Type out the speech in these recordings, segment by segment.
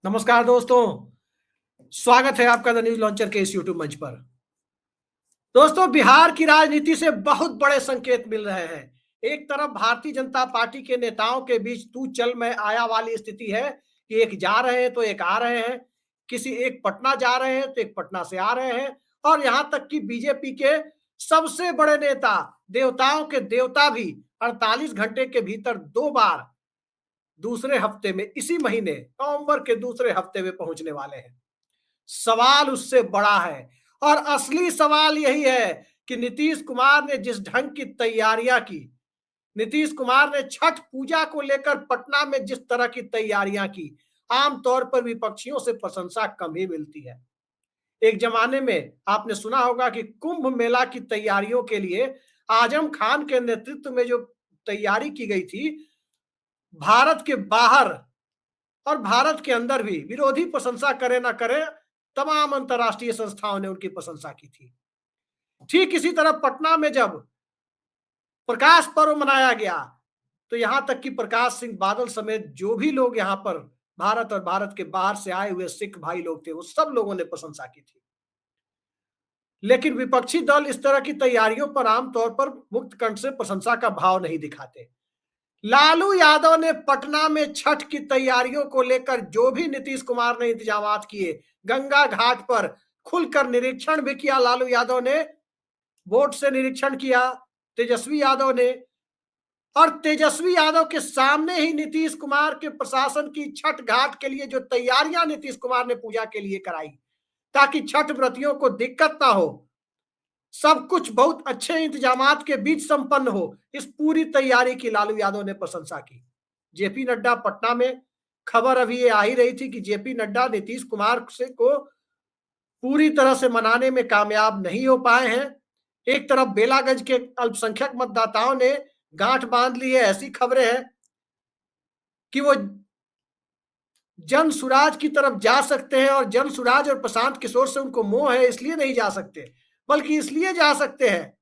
नमस्कार दोस्तों, स्वागत है आपका द न्यूज लॉन्चर के इस यूट्यूब मंच पर। दोस्तों, बिहार की राजनीति से बहुत बड़े संकेत मिल रहे हैं। एक तरफ भारतीय जनता पार्टी के नेताओं के बीच तू चल मैं आया वाली स्थिति है कि एक जा रहे हैं तो एक आ रहे हैं, किसी एक पटना जा रहे हैं तो एक पटना से आ रहे हैं, और यहां तक कि बीजेपी के सबसे बड़े नेता, देवताओं के देवता भी 48 घंटे के भीतर 2 बार दूसरे हफ्ते में, इसी महीने नवंबर के दूसरे हफ्ते में पहुंचने वाले हैं। सवाल उससे बड़ा है, और असली सवाल यही है कि नीतीश कुमार ने जिस ढंग की तैयारियां की, नीतीश कुमार ने छठ पूजा को लेकर पटना में जिस तरह की तैयारियां की, आमतौर पर विपक्षियों से प्रशंसा कम ही मिलती है। एक जमाने में आपने सुना होगा कि कुंभ मेला की तैयारियों के लिए आजम खान के नेतृत्व में जो तैयारी की गई थी, भारत के बाहर और भारत के अंदर भी विरोधी प्रशंसा करे ना करे, तमाम अंतरराष्ट्रीय संस्थाओं ने उनकी प्रशंसा की थी। ठीक इसी तरह पटना में जब प्रकाश पर्व मनाया गया, तो यहां तक कि प्रकाश सिंह बादल समेत जो भी लोग यहां पर भारत और भारत के बाहर से आए हुए सिख भाई लोग थे, वो सब लोगों ने प्रशंसा की थी। लेकिन विपक्षी दल इस तरह की तैयारियों पर आमतौर पर मुक्त कंठ से प्रशंसा का भाव नहीं दिखाते। लालू यादव ने पटना में छठ की तैयारियों को लेकर जो भी नीतीश कुमार ने इंतजामात किए, गंगा घाट पर खुलकर निरीक्षण भी किया। लालू यादव ने बोट से निरीक्षण किया, तेजस्वी यादव ने, और तेजस्वी यादव के सामने ही नीतीश कुमार के प्रशासन की छठ घाट के लिए जो तैयारियां नीतीश कुमार ने पूजा के लिए कराई, ताकि छठ व्रतियों को दिक्कत ना हो, सब कुछ बहुत अच्छे इंतजामात के बीच संपन्न हो, इस पूरी तैयारी की लालू यादव ने प्रशंसा की। जेपी नड्डा पटना में, खबर अभी ये आ ही रही थी कि जेपी नड्डा नीतीश कुमार से को पूरी तरह से मनाने में कामयाब नहीं हो पाए हैं। एक तरफ बेलागंज के अल्पसंख्यक मतदाताओं ने गांठ बांध ली है, ऐसी खबरें हैं कि वो जन सुराज की तरफ जा सकते हैं, और जन सुराज और प्रशांत किशोर से उनको मोह है, इसलिए नहीं जा सकते, बल्कि इसलिए जा सकते हैं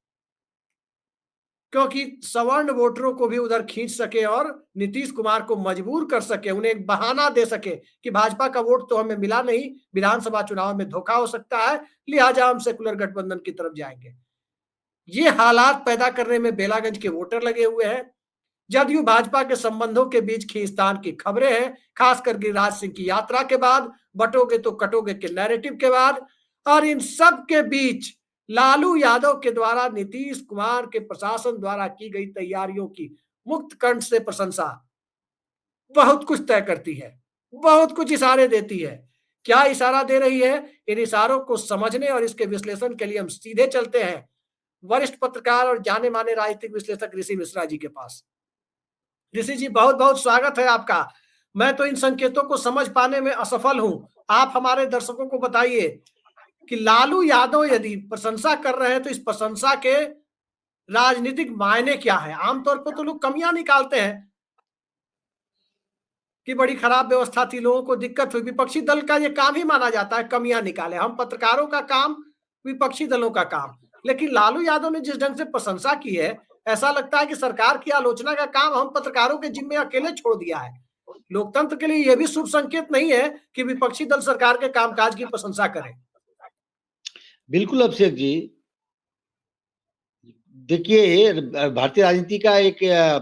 क्योंकि सवर्ण वोटरों को भी उधर खींच सके और नीतीश कुमार को मजबूर कर सके, उन्हें एक बहाना दे सके कि भाजपा का वोट तो हमें मिला नहीं, विधानसभा चुनाव में धोखा हो सकता है, लिहाजा हम सेकुलर गठबंधन की तरफ जाएंगे। ये हालात पैदा करने में बेलागंज के वोटर लगे हुए हैं। जदयू भाजपा के संबंधों के बीच खींचतान की खबरें हैं, खासकर गिरिराज सिंह की यात्रा के बाद, बटोगे तो कटोगे के नैरेटिव के बाद, और इन सब के बीच लालू यादव के द्वारा नीतीश कुमार के प्रशासन द्वारा की गई तैयारियों की मुक्त कंठ से प्रशंसा बहुत कुछ तय करती है, बहुत कुछ इशारे देती है। क्या इशारा दे रही है? इन इशारों को समझने और इसके विश्लेषण के लिए हम सीधे चलते हैं वरिष्ठ पत्रकार और जाने माने राजनीतिक विश्लेषक ऋषि मिश्रा जी के पास। ऋषि जी, बहुत बहुत स्वागत है आपका। मैं तो इन संकेतों को समझ पाने में असफल हूं, आप हमारे दर्शकों को बताइए कि लालू यादव यदि प्रशंसा कर रहे हैं तो इस प्रशंसा के राजनीतिक मायने क्या है? आमतौर पर तो लोग कमियां निकालते हैं कि बड़ी खराब व्यवस्था थी, लोगों को दिक्कत हुई। विपक्षी दल का ये काम ही माना जाता है कमियां निकाले, हम पत्रकारों का काम, विपक्षी दलों का काम। लेकिन लालू यादव ने जिस ढंग से प्रशंसा की है, ऐसा लगता है कि सरकार की आलोचना का काम हम पत्रकारों के जिम्मे अकेले छोड़ दिया है। लोकतंत्र के लिए यह भी शुभ संकेत नहीं है कि विपक्षी दल सरकार के कामकाज की प्रशंसा करें। बिल्कुल अभिषेक जी, देखिए भारतीय राजनीति का एक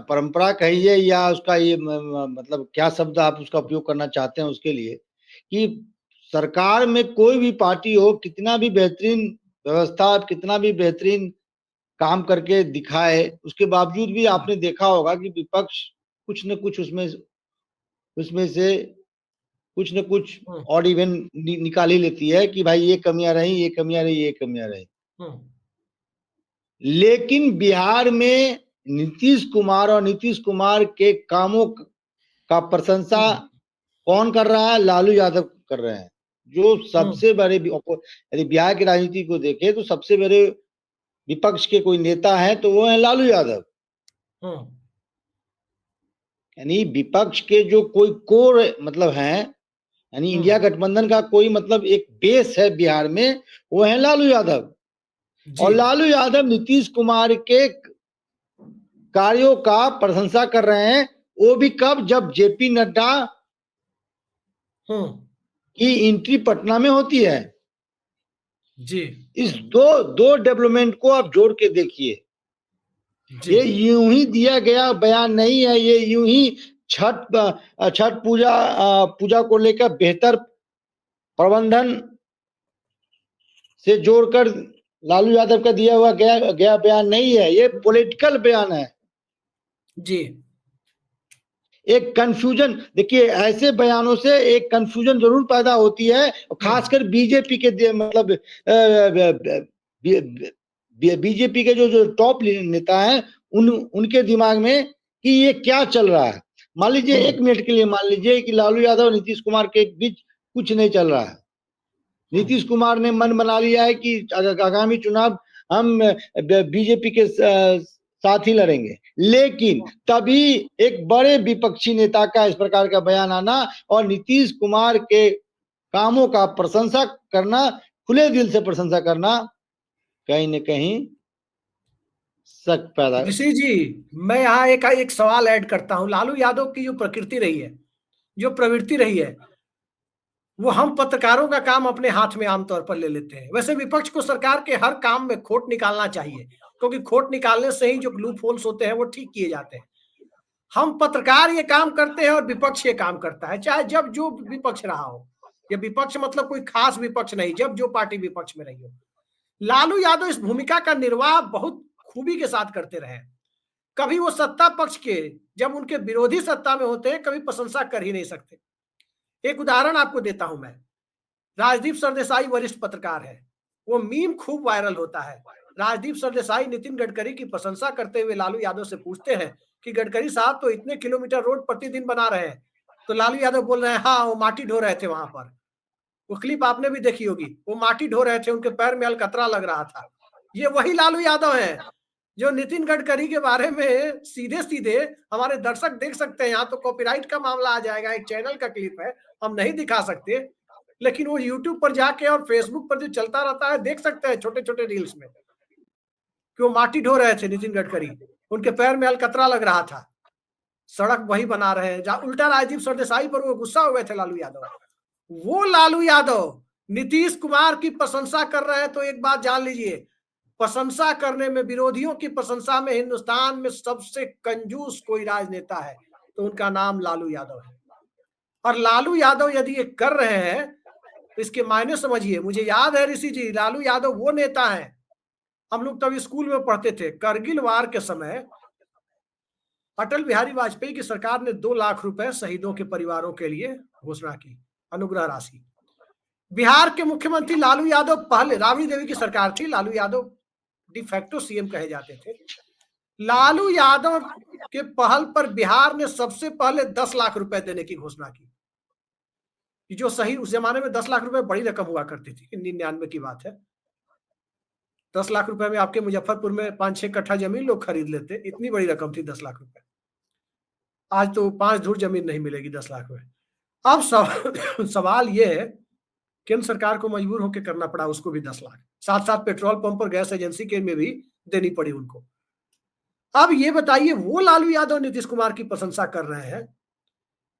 परंपरा कहिए या उसका ये मतलब क्या शब्द आप उसका उपयोग करना चाहते हैं उसके लिए, कि सरकार में कोई भी पार्टी हो, कितना भी बेहतरीन व्यवस्था, कितना भी बेहतरीन काम करके दिखाए, उसके बावजूद भी आपने देखा होगा कि विपक्ष कुछ न कुछ उसमें से कुछ न कुछ ऑड इवन निकाल ही लेती है कि भाई ये कमियां रही, ये कमियां रही, ये कमियां रही। लेकिन बिहार में नीतीश कुमार और नीतीश कुमार के कामों का प्रशंसा कौन कर रहा है? लालू यादव कर रहे हैं, जो सबसे बड़े, यदि बिहार की राजनीति को देखे तो सबसे बड़े विपक्ष के कोई नेता है तो वो है लालू यादव। यानी विपक्ष के जो कोई कोर मतलब है, यानी इंडिया गठबंधन का कोई मतलब एक बेस है बिहार में, वो है लालू यादव। और लालू यादव नीतीश कुमार के कार्यों का प्रशंसा कर रहे हैं, वो भी कब? जब जेपी नड्डा की एंट्री पटना में होती है। जी इस दो डेवलपमेंट को आप जोड़ के देखिए। जी ये यूं ही दिया गया बयान नहीं है, ये यूं ही छठ पूजा को लेकर बेहतर प्रबंधन से जोड़कर लालू यादव का दिया हुआ गया बयान नहीं है, ये पॉलिटिकल बयान है। जी एक कंफ्यूजन, देखिए ऐसे बयानों से एक कंफ्यूजन जरूर पैदा होती है, खासकर बीजेपी के मतलब बीजेपी के जो टॉप नेता हैं उनके दिमाग में कि ये क्या चल रहा है। मान लीजिए 1 मिनट के लिए मान लीजिए कि लालू यादव और नीतीश कुमार के बीच कुछ नहीं चल रहा है। नीतीश कुमार ने मन बना लिया है कि आगामी चुनाव हम बीजेपी के साथ ही लड़ेंगे, लेकिन तभी एक बड़े विपक्षी नेता का इस प्रकार का बयान आना और नीतीश कुमार के कामों का प्रशंसा करना, खुले दिल से प्रशंसा करना, कहीं न कहीं शक पैदा। ऋषि जी, मैं यहाँ एक सवाल ऐड करता हूँ। लालू यादव की जो प्रकृति रही है, जो प्रवृत्ति रही है, वो हम पत्रकारों का काम अपने हाथ में आमतौर पर ले लेते हैं। वैसे विपक्ष को सरकार के हर काम में खोट निकालना चाहिए, क्योंकि खोट निकालने से ही जो लूप होल्स होते हैं वो ठीक किए जाते हैं। हम पत्रकार ये काम करते हैं और विपक्ष ये काम करता है, चाहे जब जो विपक्ष रहा हो। ये विपक्ष मतलब कोई खास विपक्ष नहीं, जब जो पार्टी विपक्ष में रही हो। लालू यादव इस भूमिका का निर्वाह बहुत खूबी के साथ करते रहे। कभी वो सत्ता पक्ष के, जब उनके विरोधी सत्ता में होते हैं, कभी प्रशंसा कर ही नहीं सकते। एक उदाहरण आपको देता हूं मैं। राजदीप सरदेसाई वरिष्ठ पत्रकार है, वो मीम खूब वायरल होता है। राजदीप सरदेसाई नितिन गडकरी की प्रशंसा करते हुए लालू यादव से पूछते हैं कि गडकरी साहब तो इतने किलोमीटर रोड प्रतिदिन बना रहे हैं। तो लालू यादव बोल रहे हैं, हाँ वो माटी ढो रहे थे वहां पर। वो क्लिप आपने भी देखी होगी, वो माटी ढो रहे थे, उनके पैर में अलकतरा लग रहा था। ये वही लालू यादव है जो नितिन गडकरी के बारे में सीधे सीधे, हमारे दर्शक देख सकते हैं, यहाँ तो कॉपीराइट का मामला आ जाएगा, एक चैनल का क्लिप है, हम नहीं दिखा सकते, लेकिन वो यूट्यूब पर जाके और फेसबुक पर जो चलता रहता है देख सकते हैं छोटे छोटे रील्स में, कि वो माटी ढो रहे थे नितिन गडकरी, उनके पैर में अलकतरा लग रहा था, सड़क वही बना रहे हैं। जहां उल्टा राजदीप सरदेसाई पर वो गुस्सा हो गए थे लालू यादव। वो लालू यादव नीतीश कुमार की प्रशंसा कर रहे हैं, तो एक बात जान लीजिए, प्रशंसा करने में, विरोधियों की प्रशंसा में हिंदुस्तान में सबसे कंजूस कोई राजनेता है तो उनका नाम लालू यादव है। और लालू यादव यदि ये कर रहे हैं तो इसके मायने समझिए। मुझे याद है ऋषि जी, लालू यादव वो नेता है, हम लोग तब स्कूल में पढ़ते थे, करगिल वार के समय अटल बिहारी वाजपेयी की सरकार ने 2 लाख रुपए शहीदों के परिवारों के लिए घोषणा की, अनुग्रह राशि। बिहार के मुख्यमंत्री लालू यादव, पहले राबड़ी देवी की सरकार थी, लालू यादव डिफैक्टो सीएम कहे जाते थे। लालू यादव के पहल पर बिहार ने सबसे पहले 10 लाख रुपए देने की घोषणा की, जो सही, उस जमाने में 10 लाख रुपए बड़ी रकम हुआ करती थी, 99 की बात है। 10 लाख रुपए में आपके मुजफ्फरपुर में 5-6 कट्ठा जमीन लोग खरीद लेते, इतनी बड़ी रकम थी 10 लाख रुपए। आज तो 5 धूर जमीन नहीं मिलेगी 10 लाख में। अब सवाल ये है, केंद्र सरकार को मजबूर होकर करना पड़ा उसको भी 10 लाख, साथ साथ पेट्रोल पंप और गैस एजेंसी के में भी देनी पड़ी उनको। अब ये बताइए, वो लालू यादव नीतीश कुमार की प्रशंसा कर रहे हैं,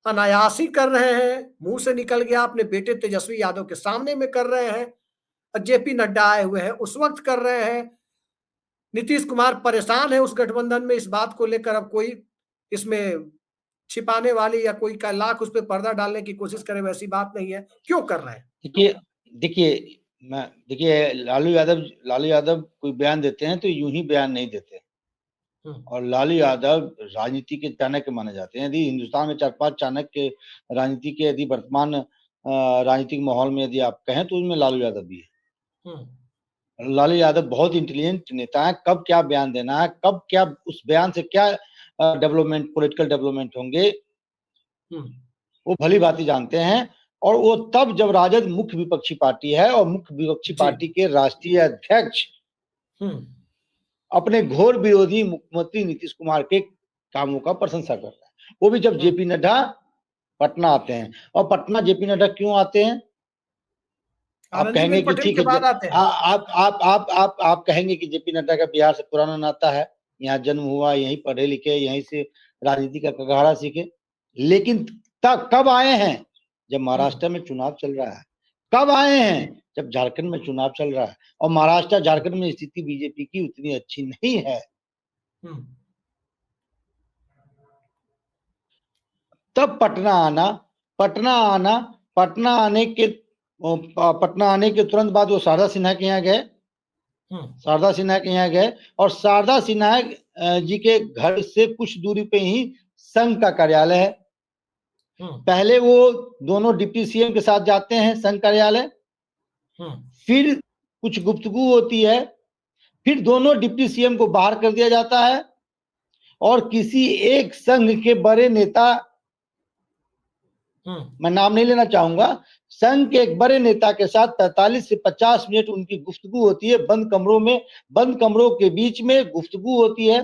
अनायासी कर रहे हैं, मुंह से निकल गया, अपने बेटे तेजस्वी यादव के सामने में कर रहे हैं, और जेपी नड्डा आए हुए हैं उस वक्त कर रहे हैं। नीतीश कुमार परेशान है उस गठबंधन में, इस बात को लेकर अब कोई इसमें छिपाने वाली या कोई का लाख उस पर पर्दा डालने की कोशिश करे, वैसी बात नहीं है। क्यों कर रहे हैं? देखिए देखिए देखिए लालू यादव कोई बयान देते हैं तो यूं ही बयान नहीं देते। और लालू यादव राजनीति के चाणक्य माने जाते हैं। यदि हिंदुस्तान में 4-5 चाणक्य राजनीति के यदि वर्तमान राजनीतिक माहौल में यदि आप कहें तो उसमें लालू यादव भी है। लालू यादव बहुत इंटेलिजेंट नेता है, कब क्या बयान देना है, कब क्या उस बयान से क्या डेवलपमेंट, पॉलिटिकल डेवलपमेंट होंगे, वो भली भांति जानते हैं। और वो तब जब राजद मुख्य विपक्षी पार्टी है और मुख्य विपक्षी पार्टी के राष्ट्रीय अध्यक्ष अपने घोर विरोधी मुख्यमंत्री नीतीश कुमार के कामों का प्रशंसा कर रहा है, वो भी जब जेपी नड्डा पटना आते हैं। और पटना जेपी नड्डा क्यों आते हैं? आप कहेंगे कि ठीक है, आप कहेंगे कि जेपी नड्डा का बिहार से पुराना नाता है, यहाँ जन्म हुआ, यहीं पढ़े लिखे, यहीं से राजनीति का कगारा सीखे, लेकिन तब कब आए हैं? जब महाराष्ट्र में चुनाव चल रहा है। कब आए हैं? जब झारखंड में चुनाव चल रहा है और महाराष्ट्र झारखंड में स्थिति बीजेपी की उतनी अच्छी नहीं है। तब पटना आने के तुरंत बाद वो शारदा सिन्हा के यहाँ गए और शारदा सिन्हा जी के घर से कुछ दूरी पे ही संघ का कार्यालय है। पहले वो दोनों डिप्टी सीएम के साथ जाते हैं संघ कार्यालय, फिर कुछ गुफ्तगू होती है, फिर दोनों डिप्टी सीएम को बाहर कर दिया जाता है और किसी एक संघ के बड़े नेता, मैं नाम नहीं लेना चाहूंगा, संघ के एक बड़े नेता के साथ 45 से 50 मिनट उनकी गुफ्तगू होती है। बंद कमरों के बीच में गुफ्तगू होती है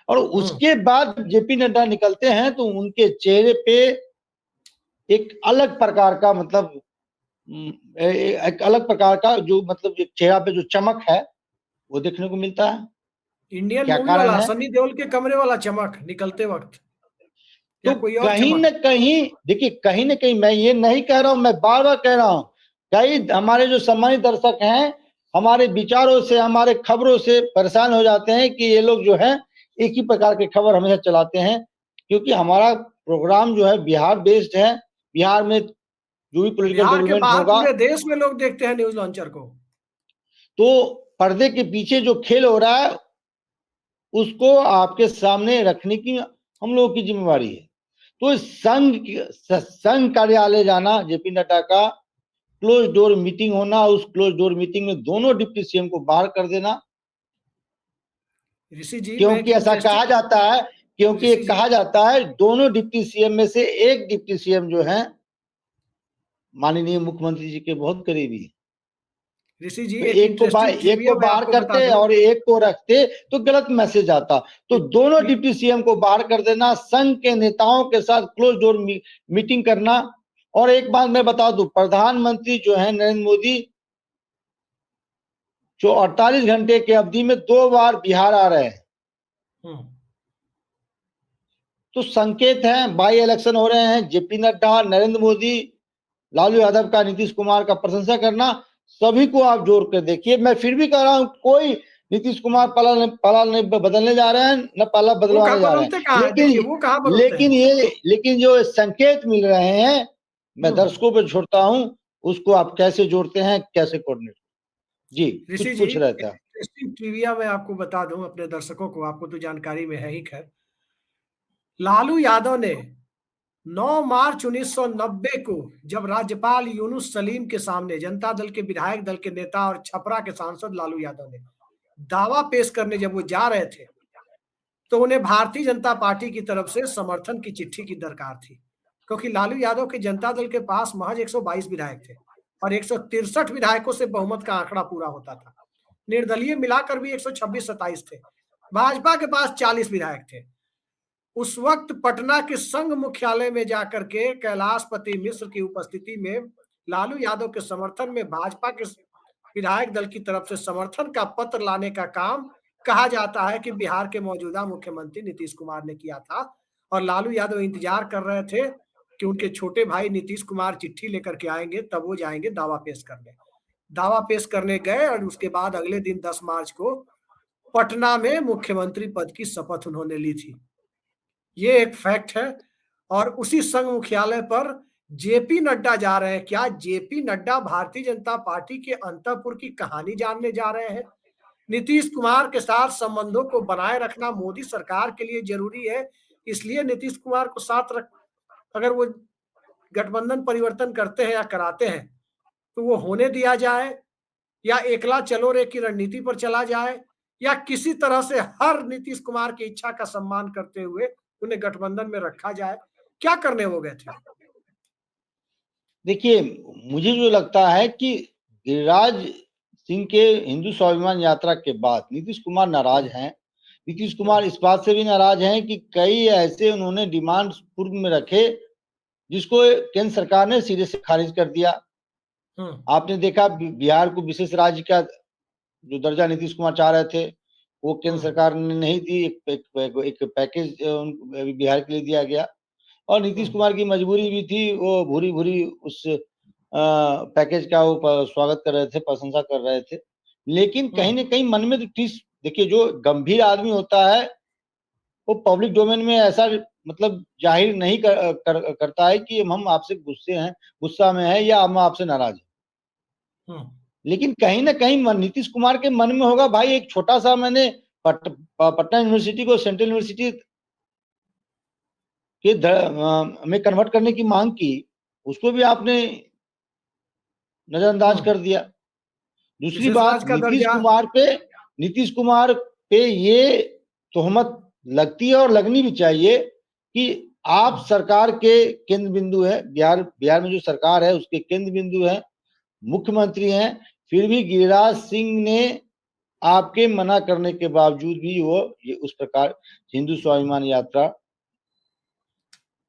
और उसके बाद जेपी नड्डा निकलते हैं तो उनके चेहरे पे एक अलग प्रकार का जो मतलब चेहरा पे जो चमक है वो देखने को मिलता है। इंडियन मूवी वाला सनी देओल के कमरे वाला चमक निकलते वक्त, तो कहीं न कहीं देखिए, कहीं न कहीं मैं ये नहीं कह रहा हूं, मैं बार बार कह रहा हूं, कई हमारे जो सम्मानित दर्शक हैं हमारे विचारों से, हमारे खबरों से परेशान हो जाते हैं कि ये लोग जो है एक ही प्रकार की खबर हमेशा चलाते हैं, क्योंकि हमारा प्रोग्राम जो है बिहार बेस्ड है। बिहार में जो भी पॉलिटिकल डेवलपमेंट होगा, पूरे देश में लोग देखते हैं न्यूज लॉन्चर को। तो पर्दे के पीछे जो खेल हो रहा है उसको आपके सामने रखने की हम लोगों की जिम्मेवारी है। तो संघ कार्यालय जाना, जेपी नड्डा का क्लोज डोर मीटिंग होना, उस क्लोज डोर मीटिंग में दोनों डिप्टी सीएम को बाहर कर देना, ऋषि जी, क्योंकि ऐसा कहा जाता है दोनों डिप्टी सीएम में से एक डिप्टी सीएम जो है माननीय मुख्यमंत्री जी के बहुत करीबी है। ऋषि जी, एक को बाहर करते और एक को रखते तो गलत मैसेज आता। तो दोनों डिप्टी सीएम को बाहर कर देना, संघ के नेताओं के साथ क्लोज डोर मीटिंग करना। और एक बात मैं बता दूं, प्रधानमंत्री जो है नरेंद्र मोदी जो 48 घंटे के अवधि में 2 बार बिहार आ रहे हैं, तो संकेत है, बाई इलेक्शन हो रहे हैं, जेपी नड्डा, नरेंद्र मोदी, लालू यादव का, नीतीश कुमार का प्रशंसा करना, सभी को आप जोड़ कर देखिए। मैं फिर भी कह रहा हूं, कोई नीतीश कुमार पाला नहीं बदलने जा रहे हैं, न पाला बदलवाने जा रहे हैं, लेकिन जो संकेत मिल रहे हैं मैं दर्शकों पर छोड़ता हूं, उसको आप कैसे जोड़ते हैं, कैसे कोऑर्डिनेट। जी, कुछ पूछ रहे थे। ट्रिविया में आपको बता दूं अपने दर्शकों को, आपको तो जानकारी में है ही, खैर लालू यादव ने 9 मार्च 1990 को जब राज्यपाल यूनुस सलीम के सामने जनता दल के विधायक दल के नेता और छपरा के सांसद लालू यादव ने दावा पेश करने जब वो जा रहे थे तो उन्हें भारतीय जनता पार्टी की तरफ से समर्थन की चिट्ठी की दरकार थी, क्योंकि लालू यादव के जनता दल के पास महज 122 विधायक थे और 163 विधायकों से बहुमत का आंकड़ा पूरा होता था। निर्दलीय मिलाकर भी 126-27 थे। भाजपा के पास 40 विधायक थे। उस वक्त पटना के संघ मुख्यालय में जाकर के कैलाशपति मिश्र की उपस्थिति में लालू यादव के समर्थन में भाजपा के विधायक दल की तरफ से समर्थन का पत्र लाने का काम कहा जाता है कि बिहार के मौजूदा मुख्यमंत्री नीतीश कुमार ने किया था और लालू यादव इंतजार कर रहे थे कि उनके छोटे भाई नीतीश कुमार चिट्ठी लेकर के आएंगे, तब वो जाएंगे दावा पेश करने। दावा पेश करने गए और उसके बाद अगले दिन 10 मार्च को पटना में मुख्यमंत्री पद की शपथ उन्होंने ली थी। ये एक फैक्ट है। और उसी संघ मुख्यालय पर जेपी नड्डा जा रहे हैं। क्या जेपी नड्डा भारतीय जनता पार्टी के अंतःपुर की कहानी जानने जा रहे हैं? नीतीश कुमार के साथ संबंधों को बनाए रखना मोदी सरकार के लिए जरूरी है, इसलिए नीतीश कुमार को साथ रख, अगर वो गठबंधन परिवर्तन करते हैं या कराते हैं तो वो होने दिया जाए, या एकला चलो रे की रणनीति पर चला जाए, या किसी तरह से हर नीतीश कुमार की इच्छा का सम्मान करते हुए उन्हें गठबंधन में रखा जाए? क्या करने हो गए थे? देखिए, मुझे जो लगता है कि गिरिराज सिंह के हिंदू स्वाभिमान यात्रा के बाद नीतीश कुमार नाराज हैं। नीतीश कुमार इस बात से भी नाराज हैं कि कई ऐसे उन्होंने डिमांड पूर्व में रखे जिसको केंद्र सरकार ने सीधे से खारिज कर दिया। आपने देखा बिहार को विशेष राज्य का जो दर्जा नीतीश कुमार चाह रहे थे वो केंद्र सरकार ने नहीं दी। एक पैकेज बिहार के लिए दिया गया। और नीतीश कुमार की मजबूरी भी थी, वो भूरी भूरी उस पैकेज का वो स्वागत कर रहे थे, प्रशंसा कर रहे थे। लेकिन कहीं ना कहीं मन में तो ठिस, देखिए जो गंभीर आदमी होता है वो पब्लिक डोमेन में ऐसा मतलब जाहिर नहीं करता है कि हम आपसे गुस्सा में है या हम आपसे नाराज हैं। लेकिन कहीं ना कहीं नीतीश कुमार के मन में होगा, भाई एक छोटा सा मैंने पटना यूनिवर्सिटी को सेंट्रल यूनिवर्सिटी के में कन्वर्ट करने की मांग की, उसको भी आपने नजरअंदाज कर दिया। दूसरी बात, नीतीश कुमार पे ये तोहमत लगती है और लगनी भी चाहिए कि आप सरकार के केंद्र बिंदु है, बिहार में जो सरकार है उसके केंद्र बिंदु है, मुख्यमंत्री हैं, फिर भी गिरिराज सिंह ने आपके मना करने के बावजूद भी वो ये उस प्रकार हिंदू स्वाभिमान यात्रा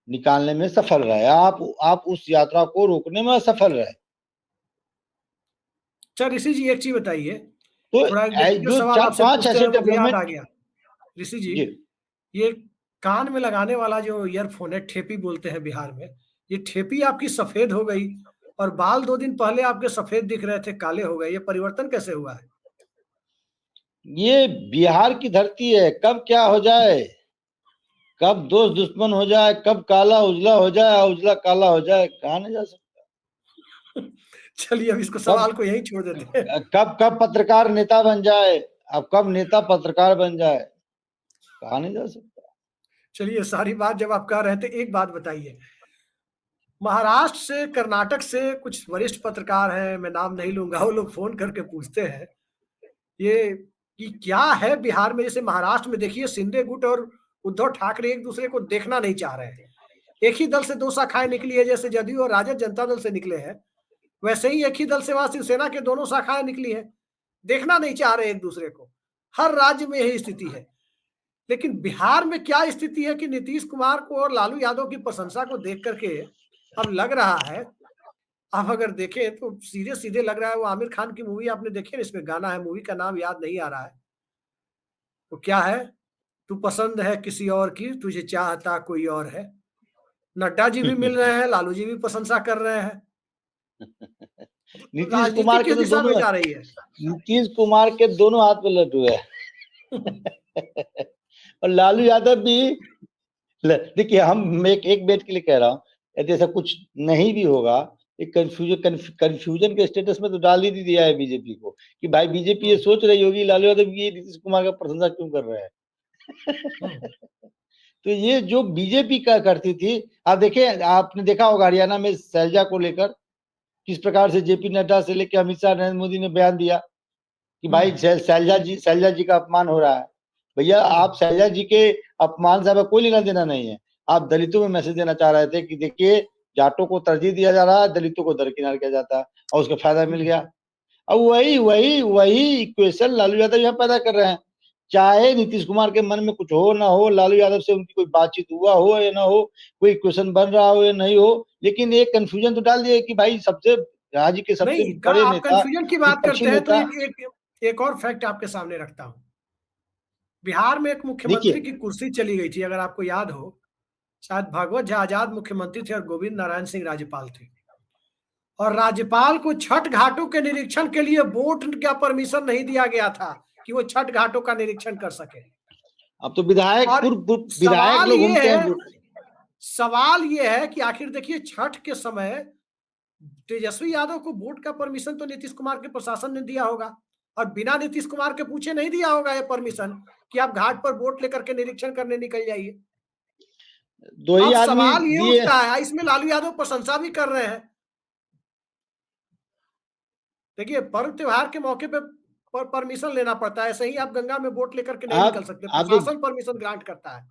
निकालने में सफल रहे। आप उस यात्रा को रोकने में सफल रहे। अच्छा ऋषि जी एक चीज बताइए, तो थोड़ा जो जो सवाल आपसे 4-5 पूछते ऐसे हैं वो याद डेवलपमेंट। आ गया। ऋषि जी ये कान में लगाने वाला जो ईयरफोन है, ठेपी बोलते हैं बिहार में, ये ठेपी आपकी सफेद हो गई और बाल 2 दिन पहले आपके सफेद दिख रहे थे काले हो गए, ये परिवर्तन कैसे हुआ है? ये बिहार की धरती है, कब क्या हो जाए, कब दोस्त दुश्मन हो जाए, कब काला उजला हो जाए, उजला काला हो जाए, कहा नहीं जा सकता। चलिए अब इसको सवाल को यही छोड़ देते हैं। कब पत्रकार नेता बन जाए, अब कब नेता पत्रकार बन जाए, कहा नहीं जा सकता। चलिए सारी बात जब आप कह रहे थे, एक बात बताइए, महाराष्ट्र से, कर्नाटक से कुछ वरिष्ठ पत्रकार हैं, मैं नाम नहीं लूंगा, वो लोग फोन करके पूछते हैं ये कि क्या है बिहार में। जैसे महाराष्ट्र में देखिए शिंदे गुट और उद्धव ठाकरे एक दूसरे को देखना नहीं चाह रहे हैं। एक ही दल से 2 शाखाएं निकली है, जैसे जदयू और राजद जनता दल से निकले हैं, वैसे ही एक ही दल से वहां शिवसेना के दोनों शाखाएं निकली है, देखना नहीं चाह रहे एक दूसरे को। हर राज्य में यही स्थिति है। लेकिन बिहार में क्या स्थिति है कि नीतीश कुमार को और लालू यादव की प्रशंसा को देख करके अब लग रहा है, आप अगर देखें तो सीधे सीधे लग रहा है, वो आमिर खान की मूवी आपने देखी, इसमें गाना है, मूवी का नाम याद नहीं आ रहा है, तो क्या है, तू पसंद है किसी और की, तुझे चाहता कोई और है। नड्डा जी भी मिल रहे हैं, लालू जी भी प्रशंसा कर रहे हैं। नीतीश राजनीति कुमार के किस तो दिशा में दोनों, जा रही है? नीतीश कुमार के दोनों हाथ में लड्डू है। और लालू यादव भी, देखिए हम एक बेट के लिए कह रहा हूँ, यदि ऐसा कुछ नहीं भी होगा, एक कंफ्यूजन के स्टेटस में तो डाल ही दिया है बीजेपी को कि भाई बीजेपी ये सोच रही होगी लालू यादव की नीतीश कुमार का प्रशंसा क्यों कर रहे हैं। तो ये जो बीजेपी का करती थी, आप देखिए, आपने देखा होगा हरियाणा में शैलजा को लेकर किस प्रकार से जेपी नड्डा से लेकर अमित शाह, नरेंद्र मोदी ने बयान दिया कि भाई शैलजा जी का अपमान हो रहा है। भैया आप शैलजा जी के अपमान से हमें कोई लेना देना नहीं है। आप दलितों में मैसेज देना चाह रहे थे कि देखिए जाटों को तरजीह दिया जा रहा है, दलितों को दरकिनार किया जाता है, और उसका फायदा मिल गया। अब वही वही वही इक्वेशन लालू यादव यहाँ पैदा कर रहे हैं। चाहे नीतीश कुमार के मन में कुछ हो ना हो, लालू यादव से उनकी कोई बातचीत हुआ हो या ना हो, कोई क्वेश्चन बन रहा हो या नहीं हो, लेकिन एक कंफ्यूजन तो डाल दिया कि भाई सबसे राज्य के सबसे नहीं, बड़े आप नेता, कंफ्यूजन की बात विपक्षी करते हैं तो नेता। एक और फैक्ट आपके सामने रखता हूं। बिहार में एक मुख्यमंत्री देखिए की कुर्सी चली गई थी, अगर आपको याद हो, शायद भागवत झा आजाद मुख्यमंत्री थे और गोविंद नारायण सिंह राज्यपाल थे, और राज्यपाल को छठ घाटों के निरीक्षण के लिए बोर्ड का परमिशन नहीं दिया गया था कि वो छठ घाटों का निरीक्षण कर सके। अब तो विधायक और विधायक सवाल लोग ये घूमते है, हैं। सवाल ये है कि आखिर देखिए छठ के समय तेजस्वी यादव को बोर्ड का परमिशन तो नीतीश कुमार के प्रशासन ने दिया होगा, और बिना नीतीश कुमार के पूछे नहीं दिया होगा ये परमिशन कि आप घाट पर बोट लेकर के निरीक्षण करने निकल जाइए। दो ही अब आदमी सवाल ये दिए। उठता है, इसमें लालू यादव प्रशंसा भी कर रहे हैं। देखिए पर्व त्योहार के मौके पे परमिशन लेना पड़ता है, ऐसे ही आप गंगा में बोट लेकर के नहीं निकल सकते, आप जो प्रशासन परमिशन ग्रांट करता है।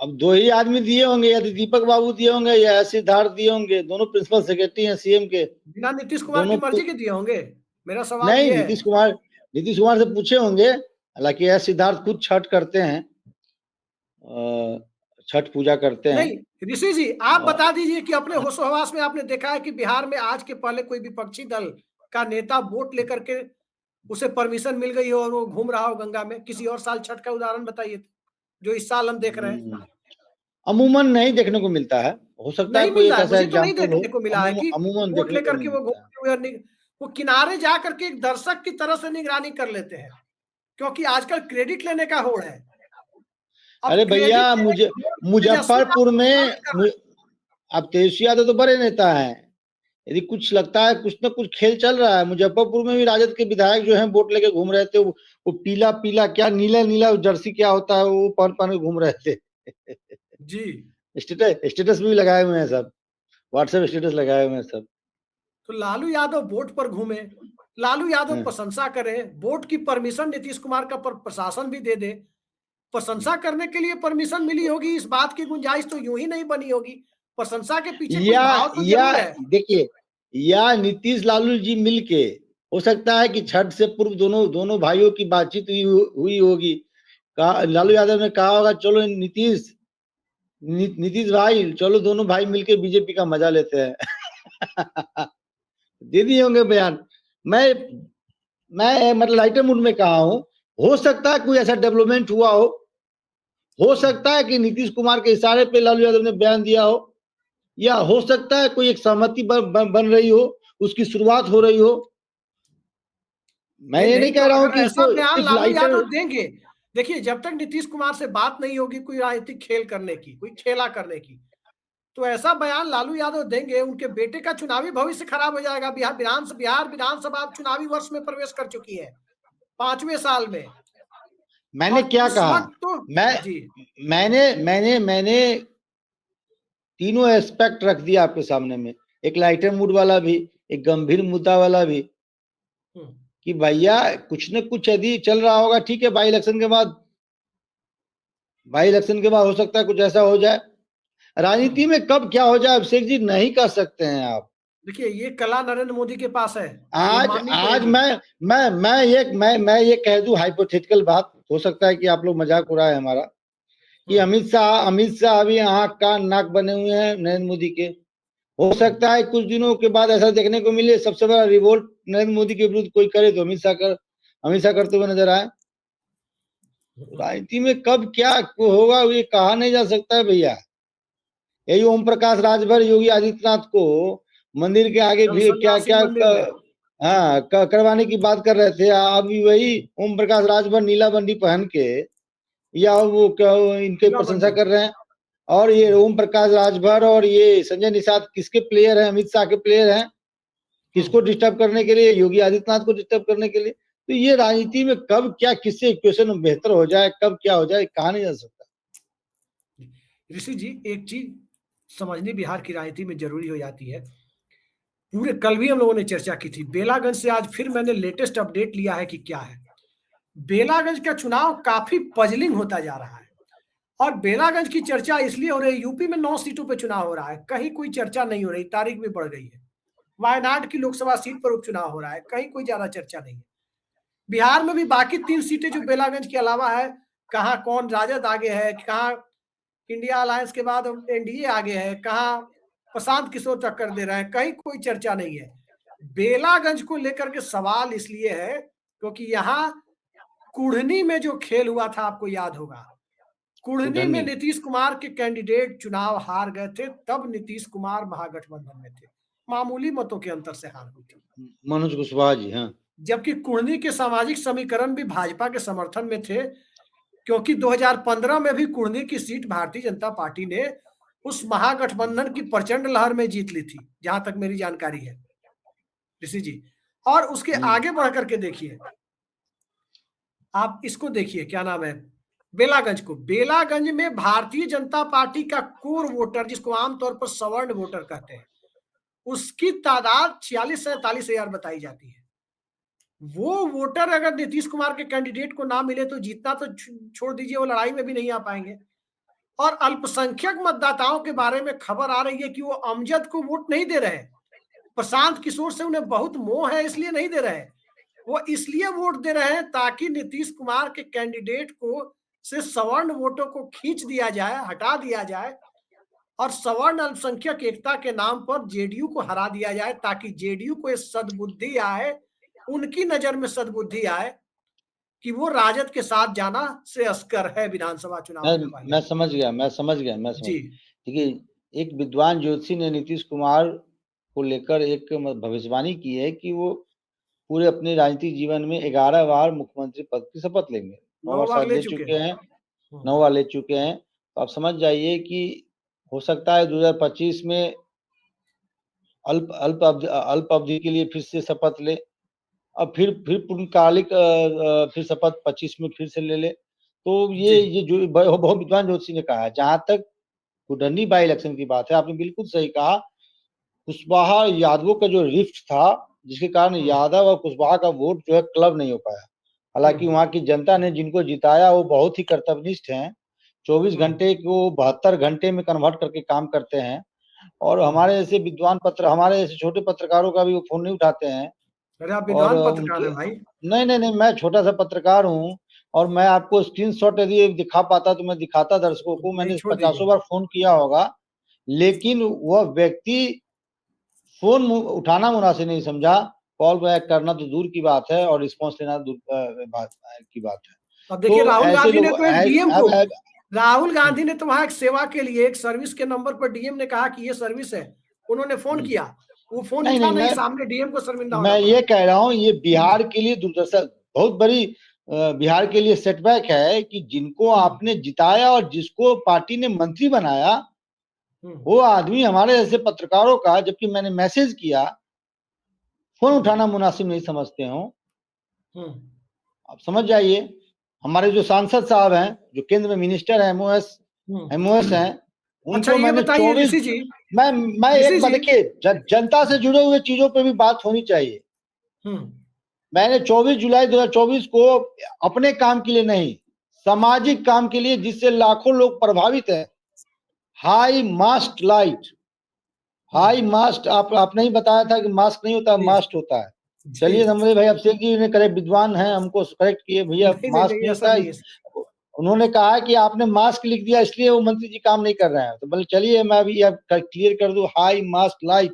अब दो ही आदमी दिए होंगे, या तो दीपक बाबू दिए होंगे या सिद्धार्थ दिए होंगे, दोनों प्रिंसिपल सेक्रेटरी हैं सीएम के। बिना नीतीश कुमार की दोनों मर्जी के दिए होंगे, मेरा सवाल नहीं, ये है। नीतीश कुमार से पूछे होंगे। हालांकि यह सिद्धार्थ खुद छठ करते हैं, छठ पूजा करते हैं। नहीं ऋषि जी आप बता दीजिए कि अपने होशोहवास में आपने देखा है कि बिहार में आज के पहले कोई विपक्षी दल का नेता वोट लेकर के उसे परमिशन मिल गई हो और वो घूम रहा हो गंगा में? किसी और साल छठ का उदाहरण बताइए जो इस साल हम देख रहे हैं। अमूमन नहीं देखने को मिलता है, हो सकता है नहीं कोई मिल एक रहा है, ऐसा मुझे तो नहीं एग्जाम्पल हो, देखने को मिला है कि अमूमन वोट देखने को लेकर नहीं के वो मिलता है। घूमते हुए वो किनारे जा करके एक दर्शक की तरह से निगरानी कर लेते हैं, क्योंकि आजकल क्रेडिट लेने का होड़ है। अब अरे भैया, क्रेडिट लेने के होड़ में तेजस्वी मुजफ्फरपुर यादव में बंद कर रहे हैं। अब तेजस्वी यादव तो बड़े नेता हैं, यदि कुछ लगता है कुछ ना कुछ खेल चल रहा है। मुजफ्फरपुर में भी राजद के विधायक जो हैं वोट लेके घूम रहे थे, वो पीला पीला क्या नीला नीला जर्सी क्या होता है वो पहन पहन के घूम रहे थे। जी, स्टेटस स्टेटस भी लगाए हुए हैं सब, व्हाट्सएप स्टेटस लगाए हुए हैं सब। तो लालू यादव वोट पर घूमे, लालू यादव हाँ। प्रशंसा करे, वोट की परमिशन नीतीश कुमार का प्रशासन भी दे दे। प्रशंसा करने के लिए परमिशन मिली होगी, इस बात की गुंजाइश तो यूं ही नहीं बनी होगी। प्रशंसा के पीछे कुछ या भाव तो या जरूर है। देखिए, या नीतीश लालू जी मिलके, हो सकता है कि छठ से पूर्व दोनों दोनों भाइयों की बातचीत हुई होगी। कहा, लालू यादव ने कहा होगा चलो नीतीश भाई चलो दोनों भाई मिलके बीजेपी का मजा लेते हैं। दे दिए होंगे बयान। मैं मैं मतलब लाइटर मूड में कहा हूं, हो सकता है कोई ऐसा डेवलपमेंट हुआ हो सकता है कि नीतीश कुमार के इशारे पे लालू यादव ने बयान दिया हो, या हो सकता है कोई एक सहमति बन रही हो, उसकी शुरुआत हो रही हो। मैं नहीं ये नहीं नहीं, तो कह रहा हूं अगर कि ऐसा इसको बयान सिर्फ लालू लाइटर। यादव देंगे, देखिए जब तक नीतीश कुमार से बात नहीं होगी कोई राजनीतिक खेल करने की, कोई खेला करने की, तो ऐसा बयान लालू यादव देंगे, उनके बेटे का चुनावी भविष्य खराब हो जाएगा। बिहार विधानसभा अब चुनावी वर्ष में प्रवेश कर चुकी है, 5वें साल में। मैंने और क्या उस कहा, वक्त तो मैं जी मैंने तीनों एस्पेक्ट रख दिया आपके सामने में, एक लाइटर मूड वाला भी, एक गंभीर मुद्दा वाला भी, कि भैया कुछ न कुछ यदि चल रहा होगा ठीक है। बाई इलेक्शन के बाद हो सकता है कुछ ऐसा हो जाए। राजनीति में कब क्या हो जाए अभिषेक जी नहीं कर सकते हैं आप। देखिए ये कला नरेंद्र मोदी के पास है, ये आज माननी आज पड़ेगी। मैं ये कह दूं हाइपोथेटिकल बात, हो सकता है कि आप लोग मजाक उड़ाए हमारा, कि अमित शाह अभी आंख कान नाक बने हुए हैं नरेंद्र मोदी के। हो सकता है कुछ दिनों के बाद ऐसा देखने को मिले सबसे बड़ा रिवोल्ट नरेंद्र मोदी के विरुद्ध कोई करे तो अमित शाह करते हुए नजर आए। राजनीति में कब क्या होगा ये कहा नहीं जा सकता है भैया। यही ओम प्रकाश राजभर योगी आदित्यनाथ को मंदिर के आगे भी क्या सन्यासी क्या मंदिर में। हाँ करवाने की बात कर रहे थे। अभी वही ओम प्रकाश राजभर नीला बंडी पहन के, या वो क्या इनके हीरा प्रशंसा मंडी। कर रहे हैं। और ये ओम प्रकाश राजभर और ये संजय निषाद किसके प्लेयर हैं? अमित शाह के प्लेयर हैं। किसको डिस्टर्ब करने के लिए? योगी आदित्यनाथ को डिस्टर्ब करने के लिए। तो ये राजनीति में कब क्या किससे इक्वेशन बेहतर हो जाए, कब क्या हो जाए कहा नहीं जा सकता। ऋषि जी एक चीज समझनी बिहार की राजनीति में जरूरी हो जाती है। पूरे कल भी हम लोगों ने चर्चा की थी, बेलागंज से आज फिर मैंने लेटेस्ट अपडेट लिया है कि क्या है। बेलागंज का चुनाव काफी पजलिंग होता जा रहा है, और बेलागंज की चर्चा इसलिए हो रही है, यूपी में 9 सीटों पे चुनाव हो रहा है, कहीं कोई चर्चा नहीं हो रही, तारीख भी बढ़ गई है। वायनाड की लोकसभा सीट पर उपचुनाव हो रहा है, कहीं कोई ज्यादा चर्चा नहीं है। बिहार में भी बाकी 3 सीटें जो बेलागंज के अलावा है, कहाँ कौन राजद आगे है, कहाँ इंडिया अलायंस के बाद एनडीए आगे है, कहाँ प्रशांत किशोर टक्कर दे रहे हैं, कहीं कोई चर्चा नहीं है। बेलागंज को लेकर के सवाल इसलिए है क्योंकि यहाँ कुढ़नी में जो खेल हुआ था आपको याद होगा। कुढ़नी में उधनी नीतीश कुमार के कैंडिडेट चुनाव हार गए थे, तब नीतीश कुमार महागठबंधन में थे, मामूली मतों के अंतर से हार हुई थी। मनोज कुशवाहा जी, हाँ। जबकि कुढ़नी के सामाजिक समीकरण भी भाजपा के समर्थन में थे, क्योंकि 2015 में भी कुढ़नी की सीट भारतीय जनता पार्टी ने उस महागठबंधन की प्रचंड लहर में जीत ली थी, जहां तक मेरी जानकारी है ऋषि जी। और उसके आगे बढ़ करके देखिए, आप इसको देखिए, क्या नाम है, बेलागंज को। बेलागंज में भारतीय जनता पार्टी का कोर वोटर, जिसको आमतौर पर सवर्ण वोटर कहते हैं, उसकी तादाद 46-47 हजार बताई जाती है। वो वोटर अगर नीतीश कुमार के कैंडिडेट को ना मिले तो जीतना तो छोड़ दीजिए, वो लड़ाई में भी नहीं आ पाएंगे। और अल्पसंख्यक मतदाताओं के बारे में खबर आ रही है कि वो अमजद को वोट नहीं दे रहे, प्रशांत किशोर से उन्हें बहुत मोह है इसलिए नहीं दे रहे। वो इसलिए वोट दे रहे हैं ताकि नीतीश कुमार के कैंडिडेट को से सवर्ण वोटों को खींच दिया जाए, हटा दिया जाए, और सवर्ण अल्पसंख्यक एकता के नाम पर जेडीयू को हरा दिया जाए, ताकि जेडीयू को सद्बुद्धि आए, उनकी नजर में सद्बुद्धि आए, कि वो राजद के साथ जाना श्रेयस्कर है विधानसभा चुनाव के पहले। मैं समझ गया। जी देखिए, एक विद्वान ज्योतिषी ने नीतीश कुमार को लेकर एक भविष्यवाणी की है कि वो पूरे अपने राजनीतिक जीवन में 11 बार मुख्यमंत्री पद की शपथ लेंगे। 9 बार 9 बार शायद ले ले चुके चुके हैं। हैं, 9 बार ले चुके हैं। तो आप समझ जाइए कि हो सकता है 2025 में अल्प अवधि के लिए फिर से शपथ ले, और फिर पूर्णकालिक फिर शपथ 25 में फिर से ले ले। तो ये जो बहुत विद्वान ज्योतिषी ने कहा है। जहां तक कुडरनी बाई इलेक्शन की बात है, आपने बिल्कुल सही कहा। कुशवाहा यादवों का जो रिफ्ट था, जिसके कारण यादव और कुशवाहा का वोट जो है क्लब नहीं हो पाया। हालांकि वहां की जनता ने जिनको जिताया वो बहुत ही कर्तव्यनिष्ठ हैं, 24 घंटे को 72 घंटे में कन्वर्ट करके काम करते हैं। और हमारे जैसे विद्वान हमारे जैसे छोटे पत्रकारों का भी वो फोन नहीं उठाते हैं। अरे आप और विद्वान पत्रकार उनके हैं भाई। नहीं, मैं छोटा सा पत्रकार हूँ। और मैं आपको स्क्रीनशॉट यदि दिखा पाता तो मैं दिखाता दर्शकों को। नहीं, मैंने छोड़ 50 दीजिए। बार फोन किया होगा, लेकिन वह व्यक्ति फोन उठाना मुनासिब नहीं समझा। कॉल बैक करना तो दूर की बात है, और रिस्पॉन्स लेना दूर बात की बात है। अब देखिए, तो राहुल ऐसे गांधी ने लोग तो एक डीएम को, अब राहुल गांधी ने तो वहां एक सेवा के लिए एक सर्विस के नंबर पर डीएम ने कहा कि ये सर्विस है, उन्होंने फोन किया, वो फोन उठा नहीं, नहीं, सामने डीएम को शर्मिंदा होना मैं पड़ा। ये कह रहा हूँ, ये बिहार के लिए दुर्दशा बहुत बड़ी, बिहार के लिए सेटबैक है कि जिनको आपने जिताया और जिसको पार्टी ने मंत्री बनाया, वो आदमी हमारे जैसे पत्रकारों का, जबकि मैंने मैसेज किया, फोन उठाना मुनासिब नहीं समझते हो। आप समझ जाइए। हमारे जो सांसद साहब हैं, जो केंद्र में मिनिस्टर है, एमओएस हैं, अच्छा उनको ये मैंने बताइए 24 ऋषि जी, मैं ऋषि एक बात जी। देखिए, जनता से जुड़े हुए चीजों पे भी बात होनी चाहिए। मैंने 24 जुलाई 2024 को अपने काम के लिए नहीं, सामाजिक काम के लिए, जिससे लाखों लोग प्रभावित हैं, high mast light, high mast, आपने ही बताया था कि मास्क नहीं होता, मास्ट होता है। चलिए नंबर भाई अभिषेक जी ने करेक्ट, विद्वान हैं, हमको करेक्ट किए, भैया नहीं नहीं मास्क नहीं, नहीं ऐसा होता नहीं है। है। उन्होंने कहा कि आपने मास्क लिख दिया इसलिए वो मंत्री जी काम नहीं कर रहे हैं। तो बोले चलिए मैं अभी अब क्लियर कर दूं, high mast light,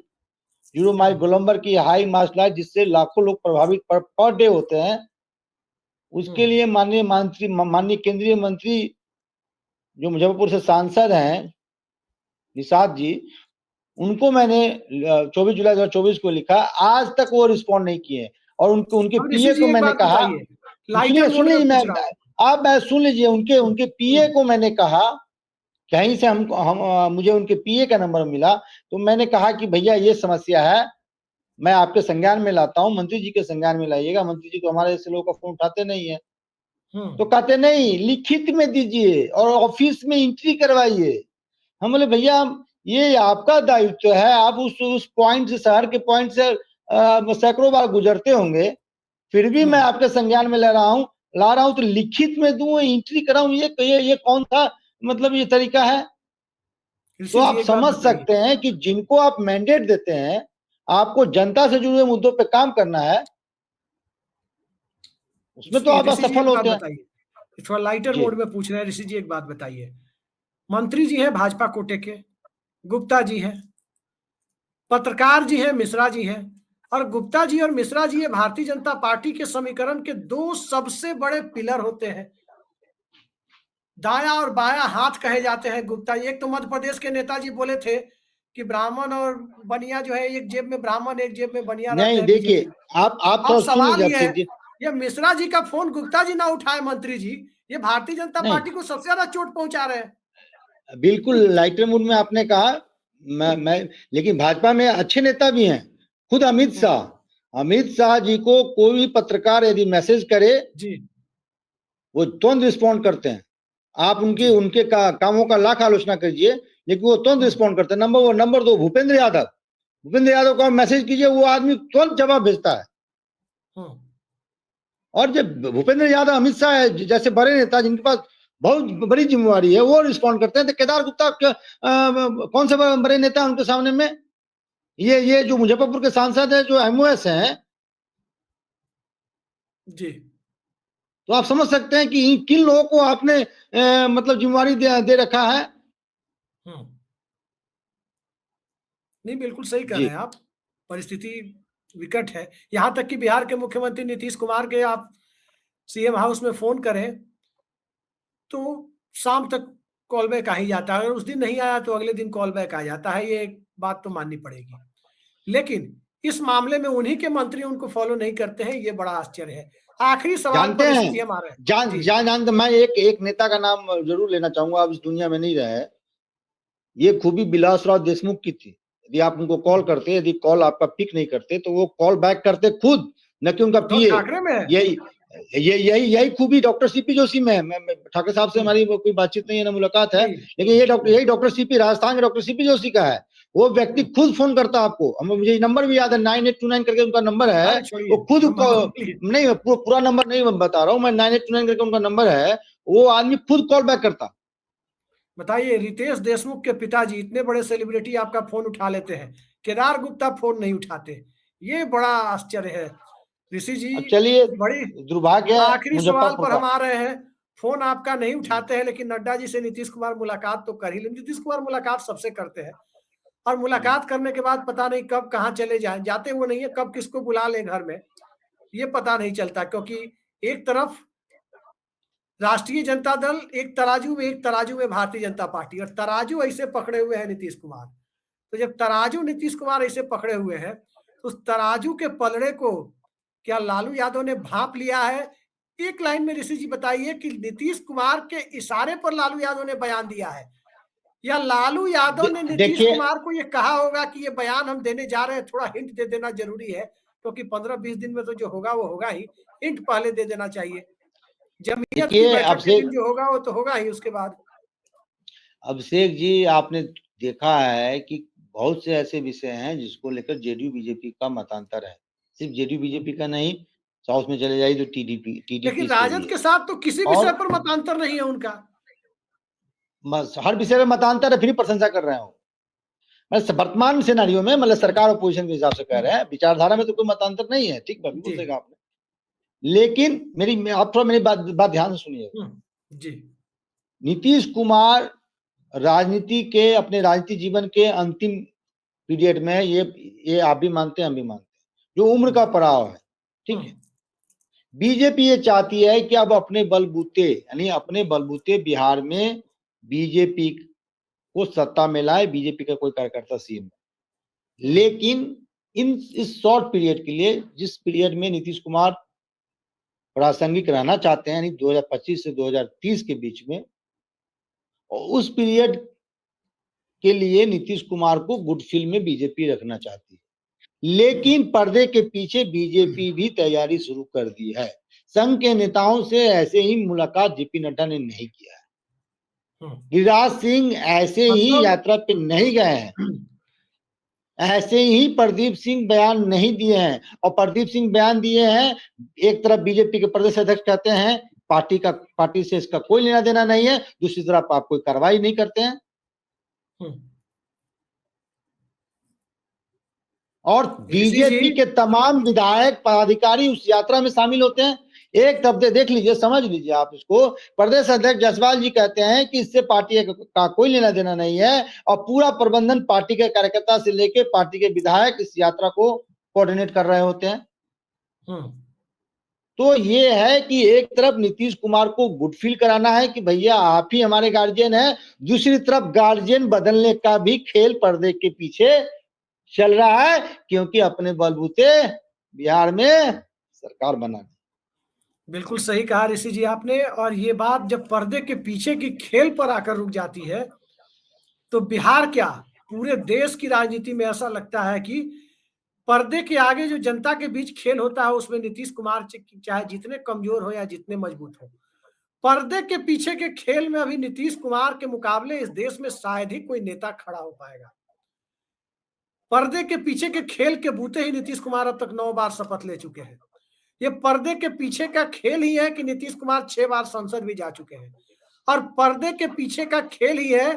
zero mile गोलंबर की हाई मास्ट लाइट, जिससे लाखों लोग प्रभावित पर डे होते हैं। उसके लिए माननीय केंद्रीय मंत्री जो मुजफ्फरपुर से सांसद हैं, निषाद जी, उनको मैंने 24 जुलाई 2024 को लिखा, आज तक वो रिस्पॉन्ड नहीं किए। और उनके अब ऋषि पीए जी को एक मैंने बात कहा, बताइए, लाइटर सुन मोड में लीजिए, पूछ रहा हूँ। आप सुन लीजिए, उनके पीए को मैंने कहा, कहीं से मुझे उनके पीए का नंबर मिला, तो मैंने कहा कि भैया ये समस्या है, मैं आपके संज्ञान में लाता हूँ, मंत्री जी के संज्ञान में लाइएगा। मंत्री जी तो हमारे ऐसे लोगों का फोन उठाते नहीं है। तो कहते नहीं, लिखित में दीजिए और ऑफिस में एंट्री करवाइए। हम बोले भैया ये आपका दायित्व है, आप उस पॉइंट से, शहर के पॉइंट से सैकड़ों बार गुजरते होंगे, फिर भी मैं आपके संज्ञान में ला रहा हूं तो लिखित में दूं, एंट्री कराऊं, ये कौन सा मतलब ये तरीका है। तो ऋषि जी आप एक बात समझ बताइए, सकते हैं कि जिनको आप मैंडेट देते हैं, आपको जनता से जुड़े हुए मुद्दों पे काम करना है, उसमें तो आप ऋषि जी असफल एक बात होते हैं। बताइए, थोड़ा लाइटर जी मोड में पूछ रहे हैं। ऋषि जी एक बात बताइए, मंत्री जी हैं भाजपा कोटे के, गुप्ता जी हैं, पत्रकार जी हैं, मिश्रा जी हैं, और गुप्ता जी और मिश्रा जी ये भारतीय जनता पार्टी के समीकरण के दो सबसे बड़े पिलर होते हैं, दाया और बाया हाथ कहे जाते हैं गुप्ता जी। एक तो मध्य प्रदेश के नेताजी बोले थे कि ब्राह्मण और बनिया जो है, एक जेब में ब्राह्मण एक जेब में बनिया रहते नहीं, हैं देखिए, बीजेपी। आप अब थोड़ा सुन सवाल लीजिए ये है, अभिषेक जी। ये मिश्रा जी का फोन गुप्ता जी ना उठाए मंत्री जी, ये भारतीय जनता नहीं, पार्टी को सबसे ज्यादा चोट पहुंचा रहे हैं। बिल्कुल लाइटर मूड में आपने कहा। मैं लेकिन भाजपा में अच्छे नेता भी हैं। खुद अमित शाह जी को कोई भी पत्रकार यदि मैसेज करे, जी वो तुरंत रिस्पॉन्ड करते हैं। आप जी उनके कामों का लाख आलोचना कीजिए, लेकिन वो तुरंत रिस्पॉन्ड करते हैं। नंबर 1। नंबर 2, भूपेंद्र यादव को मैसेज कीजिए, वो आदमी तुरंत जवाब भेजता है। और जब भूपेंद्र यादव, अमित शाह जैसे बड़े नेता जिनके पास बहुत बड़ी जिम्मेवारी है, वो रिस्पॉन्ड करते हैं, तो केदार गुप्ता कौन से बड़े नेता उनके सामने में? ये जो मुजफ्फरपुर के सांसद है, जो एमओएस हैं, जी। तो आप समझ सकते हैं कि किन लोगों को आपने मतलब जिम्मेवारी दे रखा है। नहीं, बिल्कुल सही कह जी रहे हैं आप, परिस्थिति विकट है। यहां तक कि बिहार के मुख्यमंत्री नीतीश कुमार के आप सीएम हाउस में फोन करें तो शाम तक कॉल बैक आ ही जाता है, अगर उस दिन नहीं आया तो अगले दिन कॉल बैक आ जाता है, ये एक बात तो माननी पड़ेगी। लेकिन इस मामले में उन्हीं के मंत्री उनको फॉलो नहीं करते हैं, ये बड़ा आश्चर्य है। आखिरी सवाल जानते पर हैं, ऋषि जी हम आ रहे हैं। जी जानते मैं एक नेता का नाम जरूर लेना चाहूंगा, अब इस दुनिया में नहीं रहे। ये खूबी विलासराव देशमुख की थी। यदि आप उनको कॉल करते, यदि कॉल आपका पिक नहीं करते तो वो कॉल बैक करते खुद, न कि उनका उद्धव पीए। ठाकरे में है। यही यही खूबी डॉक्टर सीपी जोशी में है। ठाकरे साहब से हमारी कोई बातचीत नहीं है, ना मुलाकात है, लेकिन यही डॉक्टर सीपी, राजस्थान के डॉक्टर सीपी जोशी का है। वो व्यक्ति खुद फोन करता है आपको, हमें मुझे नंबर भी याद है, 9829 करके उनका नंबर है। अरे छोड़िए, वो खुद नंबर मत बोलिए। नहीं, पूरा नंबर नहीं बता रहा हूँ मैं, 9829 करके उनका नंबर है। वो आदमी खुद कॉल बैक करता। बताइए, रितेश देशमुख के पिताजी इतने बड़े सेलिब्रिटी आपका फोन उठा लेते हैं, केदार गुप्ता फोन नहीं उठाते, ये बड़ा आश्चर्य है। ऋषि जी, अब चलिए, बड़ी दुर्भाग्य है आखिरी सवाल मुजफ्फरपुर पर हम का। आ रहे हैं। फोन आपका नहीं उठाते हैं, लेकिन नड्डा जी से नीतीश कुमार मुलाकात तो कर ही ले। नीतीश कुमार मुलाकात सबसे करते हैं, और मुलाकात करने के बाद पता नहीं कब कहाँ चले जाए, जाते वो नहीं है, कब किसको बुला ले घर में, ये पता नहीं चलता। क्योंकि एक तरफ राष्ट्रीय जनता दल, एक तराजू में भारतीय जनता पार्टी, और तराजू ऐसे पकड़े हुए हैं नीतीश कुमार। तो जब तराजू नीतीश कुमार ऐसे पकड़े हुए हैं, तो उस तराजू के पलड़े को क्या लालू यादव ने भांप लिया है? एक लाइन में ऋषि जी बताइए कि नीतीश कुमार के इशारे पर लालू यादव ने बयान दिया है, या लालू यादव ने नीतीश देखिए, कुमार को ये कहा होगा कि ये बयान हम देने जा रहे हैं, थोड़ा हिंट दे देना जरूरी है, क्योंकि 15-20 दिन में तो जो होगा वो होगा ही, हिंट पहले दे देना चाहिए। जमीयत की देखिए बैठक के अभिषेक दिन जो होगा वो तो होगा ही उसके बाद। अभिषेक जी, आपने देखा है कि बहुत से ऐसे विषय हैं जिसको लेकर जेडीयू बीजेपी का मतांतर है। सिर्फ जेडीयू बीजेपी का नहीं, साउथ में चले जाइए तो टीडीपी लेकिन से भी राजद है। के साथ तो किसी और विषय पर मतांतर नहीं है उनका। हर विषय में मतांतर है, फिर प्रशंसा कर रहे हो। मतलब वर्तमान सिनेरियो में, मतलब सरकार और पोजीशन के हिसाब से कह रहे हैं, विचारधारा में तो कोई मतांतर नहीं है। ठीक है, बिल्कुल जी। सही कहा आपने। लेकिन आप थोड़ा मेरी बात ध्यान से सुनिएगा। जी। नीतीश कुमार राजनीति के, अपने राजनीतिक जीवन के अंतिम पीरियड में, ये आप भी मानते हैं, हम भी मानते हैं, जो उम्र का पड़ाव है। ठीक है, बीजेपी ये चाहती है कि अब अपने बलबूते, यानी अपने बलबूते बिहार में बीजेपी को सत्ता में लाए, बीजेपी का कोई कार्यकर्ता सीएम। लेकिन इस शॉर्ट पीरियड के लिए, जिस पीरियड में नीतीश कुमार प्रासंगिक रहना चाहते हैं, यानी 2025 से 2030 के बीच में, और उस पीरियड के लिए नीतीश कुमार को गुडफिल में बीजेपी रखना चाहती है। लेकिन पर्दे के पीछे बीजेपी भी तैयारी शुरू कर दी है। संघ के नेताओं से ऐसे ही मुलाकात जेपी नड्डा ने नहीं किया है। गिरिराज सिंह ऐसे ही मतलब यात्रा पे नहीं गए हैं, ऐसे ही प्रदीप सिंह बयान नहीं दिए हैं। और प्रदीप सिंह बयान दिए हैं, एक तरफ बीजेपी के प्रदेश अध्यक्ष कहते हैं पार्टी से इसका कोई लेना देना नहीं है, दूसरी तरफ आप कोई कार्रवाई नहीं करते हैं। और ऋषि जी, बीजेपी के तमाम विधायक पदाधिकारी उस यात्रा में शामिल होते हैं। एक तब देख लीजिए, समझ लीजिए आप इसको। प्रदेश अध्यक्ष जायसवाल जी कहते हैं कि इससे पार्टी का कोई लेना देना नहीं है, और पूरा प्रबंधन पार्टी के कार्यकर्ता से लेकर पार्टी के विधायक इस यात्रा को कोऑर्डिनेट कर रहे होते हैं। तो ये है कि एक तरफ नीतीश कुमार को गुड फील कराना है कि भैया आप ही हमारे गार्जियन हैं, दूसरी तरफ गार्जियन बदलने का भी खेल पर्दे के पीछे चल रहा है, क्योंकि अपने बलबूते बिहार में सरकार बनानी। बिल्कुल सही कहा ऋषि जी आपने। और ये बात जब पर्दे के पीछे की खेल पर आकर रुक जाती है, तो बिहार क्या, पूरे देश की राजनीति में ऐसा लगता है कि पर्दे के आगे जो जनता के बीच खेल होता है, उसमें नीतीश कुमार चाहे जितने कमजोर हो या जितने मजबूत हो, पर्दे के पीछे के खेल में अभी नीतीश कुमार के मुकाबले इस देश में शायद ही कोई नेता खड़ा हो पाएगा। पर्दे के पीछे के खेल के बूते ही नीतीश कुमार अब तक 9 बार शपथ ले चुके हैं। ये पर्दे के पीछे का खेल ही है कि नीतीश कुमार 6 बार संसद भी जा चुके हैं। और पर्दे के पीछे का खेल ही है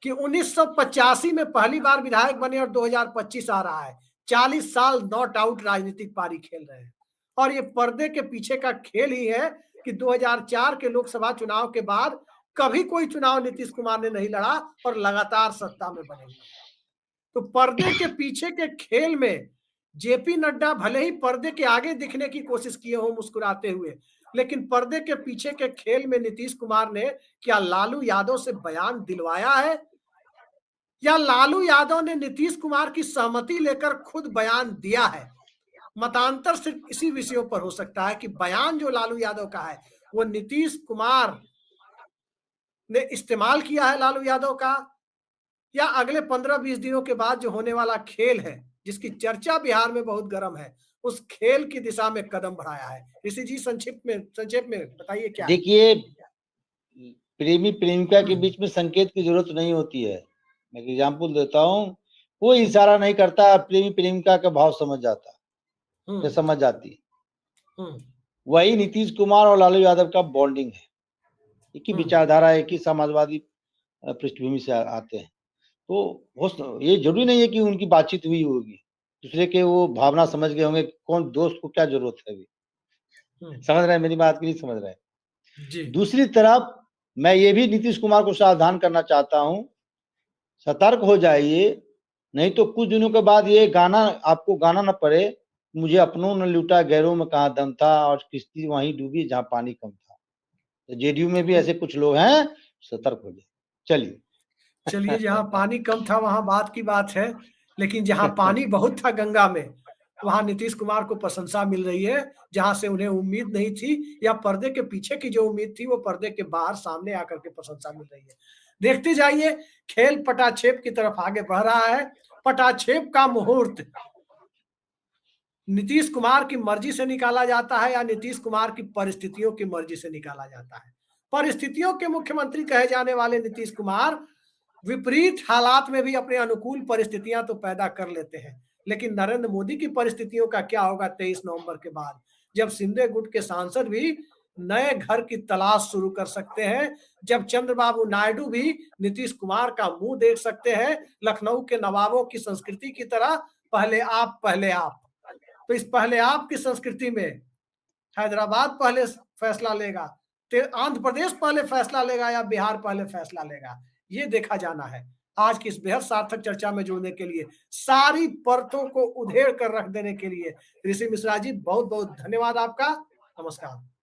कि 1985 में पहली बार विधायक बने और 2025 आ रहा है। 40 साल नॉट आउट राजनीतिक पारी खेल रहे हैं। और ये पर्दे के पीछे का खेल ही है कि 2004 के लोकसभा चुनाव के बाद कभी कोई चुनाव नीतीश कुमार ने नहीं लड़ा और लगातार सत्ता में बने हुए। तो पर्दे के पीछे के खेल में जेपी नड्डा भले ही पर्दे के आगे दिखने की कोशिश किए हो मुस्कुराते हुए, लेकिन पर्दे के पीछे के खेल में नीतीश कुमार ने क्या लालू यादव से बयान दिलवाया है, या लालू यादव ने नीतीश कुमार की सहमति लेकर खुद बयान दिया है? मतांतर सिर्फ इसी विषयों पर हो सकता है कि बयान जो लालू यादव का है वो नीतीश कुमार ने इस्तेमाल किया है लालू यादव का, या अगले 15-20 दिनों के बाद जो होने वाला खेल है जिसकी चर्चा बिहार में बहुत गर्म है, उस खेल की दिशा में कदम बढ़ाया है। ऋषि जी संक्षेप में बताइए क्या है? देखिए, प्रेमी प्रेमिका के बीच में संकेत की जरूरत नहीं होती है। मैं एग्जाम्पल देता हूँ, कोई इशारा नहीं करता, प्रेमी प्रेमिका का भाव समझ जाता है, समझ जाती। वही नीतीश कुमार और लालू यादव का बॉन्डिंग है, एक ही विचारधारा, एक ही समाजवादी पृष्ठभूमि से आते हैं। तो ये जरूरी नहीं है कि उनकी बातचीत हुई होगी, दूसरे के वो भावना समझ गए होंगे, कौन दोस्त को क्या जरूरत है अभी। समझ रहे हैं मेरी बात की? नहीं समझ रहे हैं जी। दूसरी तरफ मैं ये भी नीतीश कुमार को सावधान करना चाहता हूं, सतर्क हो जाइए, नहीं तो कुछ दिनों के बाद ये गाना आपको गाना न पड़े, मुझे अपनों ने लूटा गैरों में कहाँ दम था, और किश्ती वहीं डूबी जहां पानी कम था। तो जेडीयू में भी ऐसे कुछ लोग हैं, सतर्क हो जाए। चलिए जहां पानी कम था वहां बात की बात है, लेकिन जहां पानी बहुत था गंगा में, वहां नीतीश कुमार को प्रशंसा मिल रही है, जहां से उन्हें उम्मीद नहीं थी, या पर्दे के पीछे की जो उम्मीद थी वो पर्दे के बाहर सामने आकर के प्रशंसा मिल रही है। देखते जाइए, खेल पटाक्षेप की तरफ आगे बढ़ रहा है। पटाक्षेप का मुहूर्त नीतीश कुमार की मर्जी से निकाला जाता है या नीतीश कुमार की परिस्थितियों की मर्जी से निकाला जाता है? परिस्थितियों के मुख्यमंत्री कहे जाने वाले नीतीश कुमार विपरीत हालात में भी अपने अनुकूल परिस्थितियां तो पैदा कर लेते हैं, लेकिन नरेंद्र मोदी की परिस्थितियों का क्या होगा 23 नवंबर के बाद, जब सिंधे गुट के सांसद भी नए घर की तलाश शुरू कर सकते हैं, जब चंद्रबाबू नायडू भी नीतीश कुमार का मुंह देख सकते हैं, लखनऊ के नवाबों की संस्कृति की तरह पहले आप पहले आप। तो इस पहले आप की संस्कृति में हैदराबाद पहले फैसला लेगा, आंध्र प्रदेश पहले फैसला लेगा, या बिहार पहले फैसला लेगा, ये देखा जाना है। आज की इस बेहद सार्थक चर्चा में जुड़ने के लिए, सारी परतों को उधेड़ कर रख देने के लिए ऋषि मिश्रा जी बहुत बहुत धन्यवाद आपका। नमस्कार।